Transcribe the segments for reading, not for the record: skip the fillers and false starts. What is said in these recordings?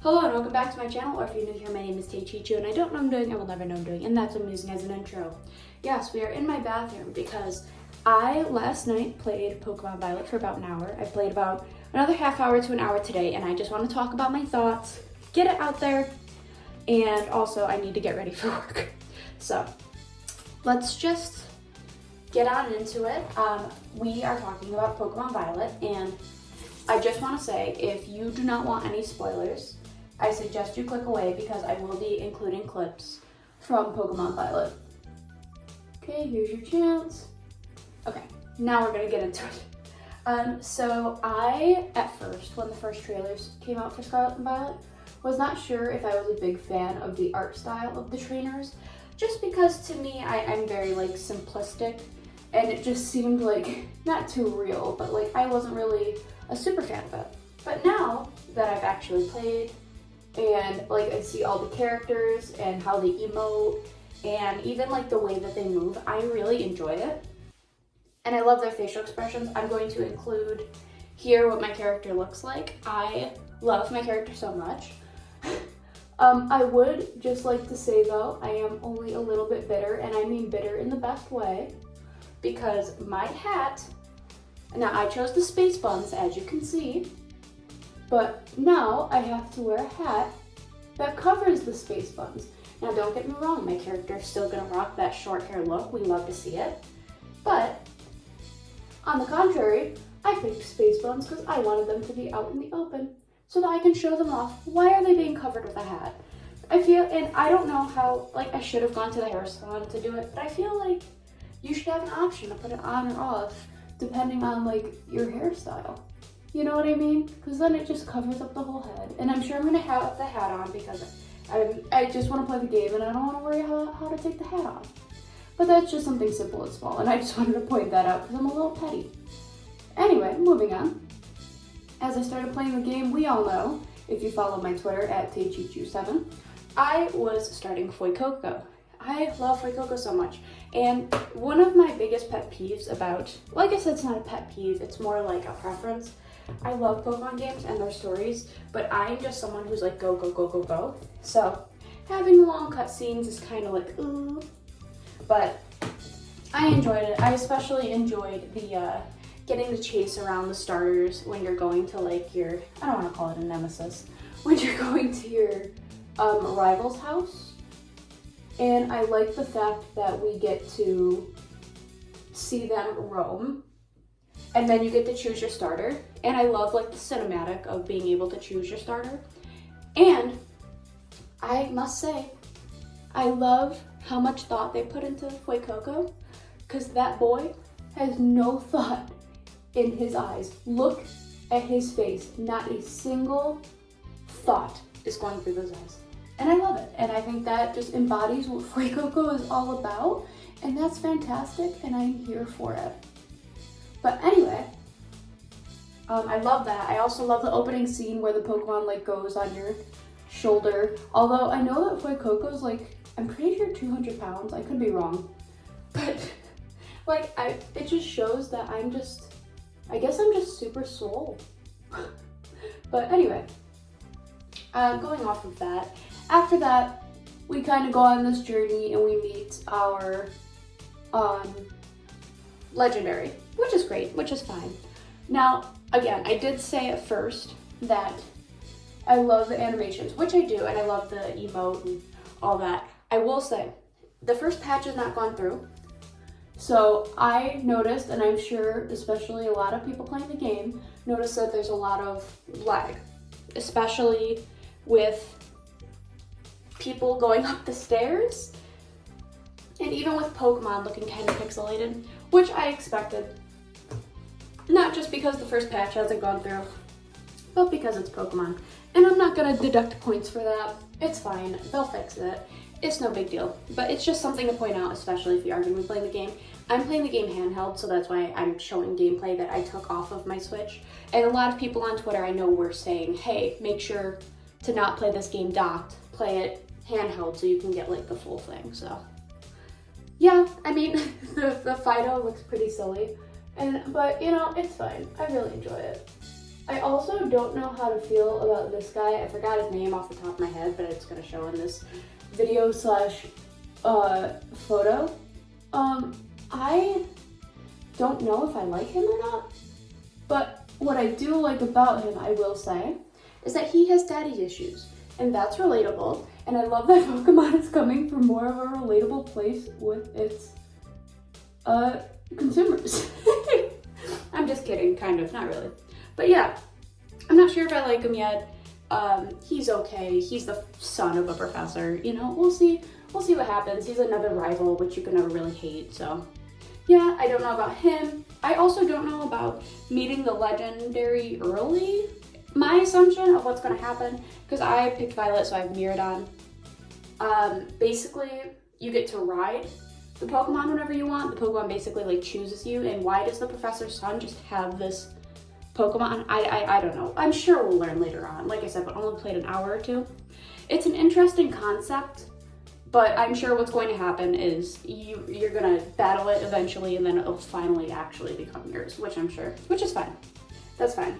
Hello and welcome back to my channel, or if you're new here, my name is Taechichu, and I don't know what I'm doing, I will never know what I'm doing, and that's what I'm using as an intro. Yes, we are in my bathroom because I last night played Pokemon Violet for about an hour. I played about another half hour to an hour today, and I just want to talk about my thoughts, get it out there, and also I need to get ready for work. So, let's just get on into it. We are talking about Pokemon Violet, and I just want to say, if you do not want any spoilers, I suggest you click away because I will be including clips from Pokemon Violet. Okay, here's your chance. Okay, now we're gonna get into it. So I, at first, when the first trailers came out for Scarlet and Violet, was not sure if I was a big fan of the art style of the trainers, just because to me, I'm very like simplistic, and it just seemed like not too real, but like I wasn't really a super fan of it. But now that I've actually played, and like I see all the characters and how they emote and even like the way that they move, I really enjoy it. And I love their facial expressions. I'm going to include here what my character looks like. I love my character so much. I would just like to say though, I am only a little bit bitter, and I mean bitter in the best way, because my hat, now I chose the space buns as you can see, but now I have to wear a hat that covers the space buns. Now don't get me wrong, my character is still gonna rock that short hair look. We love to see it. But on the contrary, I picked space buns because I wanted them to be out in the open so that I can show them off. Why are they being covered with a hat? I feel, and I don't know how, like I should have gone to the hair salon to do it, but I feel like you should have an option to put it on or off depending on like your hairstyle. You know what I mean? Because then it just covers up the whole head. And I'm sure I'm going to have the hat on because I just want to play the game and I don't want to worry how to take the hat off. But that's just something simple and small, and I just wanted to point that out because I'm a little petty. Anyway, moving on. As I started playing the game, we all know, if you follow my Twitter at Taechichu7, I was starting Fuecoco. I love Fuecoco so much. And one of my biggest pet peeves about, well, I guess it's not a pet peeve, it's more like a preference. I love Pokemon games and their stories, but I'm just someone who's like go, go, go, go, go. So having long cutscenes is kind of like, ooh. But I enjoyed it. I especially enjoyed the getting to chase around the starters when you're going to like your, I don't want to call it a nemesis, when you're going to your rival's house. And I like the fact that we get to see them roam, and then you get to choose your starter. And I love like the cinematic of being able to choose your starter. And I must say, I love how much thought they put into Fuecoco, because that boy has no thought in his eyes. Look at his face. Not a single thought is going through those eyes. And I love it. And I think that just embodies what Fuecoco is all about. And that's fantastic, and I'm here for it. But anyway, I love that. I also love the opening scene where the Pokemon like goes on your shoulder. Although I know that Fuecoco's like, I'm pretty sure 200 pounds. I could be wrong. But like, it just shows that I guess I'm just super swole. But anyway, going off of that, after that, we kind of go on this journey and we meet our legendary, which is great, which is fine. Now, again, I did say at first that I love the animations, which I do, and I love the emote and all that. I will say, the first patch has not gone through, so I noticed, and I'm sure especially a lot of people playing the game, notice that there's a lot of lag, especially with people going up the stairs, and even with Pokemon looking kind of pixelated, which I expected. Not just because the first patch hasn't gone through, but because it's Pokemon. And I'm not gonna deduct points for that. It's fine, they'll fix it. It's no big deal. But it's just something to point out, especially if you are gonna be playing the game. I'm playing the game handheld, so that's why I'm showing gameplay that I took off of my Switch. And a lot of people on Twitter I know were saying, hey, make sure to not play this game docked, play it handheld so you can get like the full thing, so. Yeah, I mean, the Fido looks pretty silly, but you know, it's fine. I really enjoy it. I also don't know how to feel about this guy. I forgot his name off the top of my head, but it's gonna show in this video slash photo. I don't know if I like him or not, but what I do like about him, I will say, is that he has daddy issues, and that's relatable. And I love that Pokemon is coming from more of a relatable place with its consumers. I'm just kidding, kind of, not really. But yeah, I'm not sure if I like him yet. He's okay. He's the son of a professor, you know, we'll see what happens. He's another rival, which you can never really hate, so. Yeah, I don't know about him. I also don't know about meeting the legendary early. My assumption of what's gonna happen, because I picked Violet, so I have Miradon. Basically, you get to ride the Pokemon whenever you want. The Pokemon basically like chooses you, and why does the professor's son just have this Pokemon? I don't know. I'm sure we'll learn later on. Like I said, but only played an hour or two. It's an interesting concept, but I'm sure what's going to happen is you're gonna battle it eventually, and then it'll finally actually become yours, which is fine. That's fine.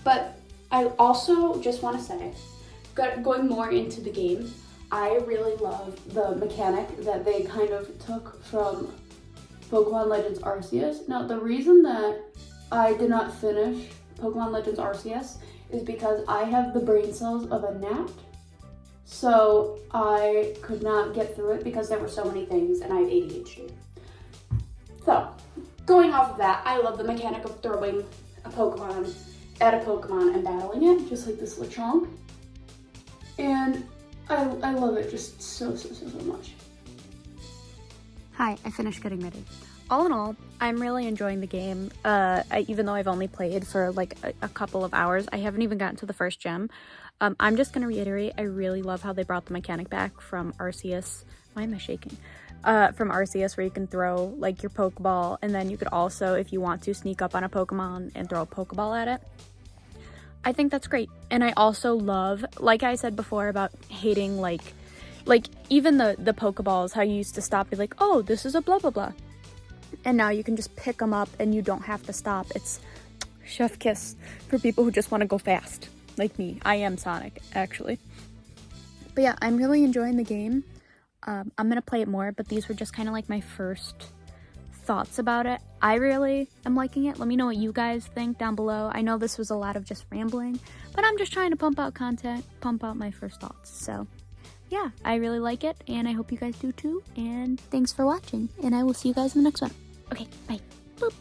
But I also just want to say, going more into the game, I really love the mechanic that they kind of took from Pokemon Legends Arceus. Now, the reason that I did not finish Pokemon Legends Arceus is because I have the brain cells of a gnat. So I could not get through it because there were so many things, and I have ADHD. So, going off of that, I love the mechanic of throwing a Pokemon at a Pokemon and battling it, just like this Lechonk. And I love it just so much. Hi, I finished getting ready. All in all, I'm really enjoying the game. Even though I've only played for like a couple of hours, I haven't even gotten to the first gem. I'm just gonna reiterate, I really love how they brought the mechanic back from Arceus. Why am I shaking? From Arceus, where you can throw like your Pokeball, and then you could also, if you want to, sneak up on a Pokemon and throw a Pokeball at it. I think that's great. And I also love, like I said before about hating like even the Pokeballs, how you used to stop, be like, oh, this is a blah blah blah. And now you can just pick them up and you don't have to stop. It's chef kiss for people who just want to go fast, like me. I am Sonic, actually. But yeah, I'm really enjoying the game. I'm gonna play it more, but these were just kind of like my first thoughts about it. I really am liking it. Let me know what you guys think down below. I know this was a lot of just rambling, but I'm just trying to pump out content, pump out my first thoughts. So yeah, I really like it, and I hope you guys do too. And thanks for watching, and I will see you guys in the next one. Okay, bye. Boop.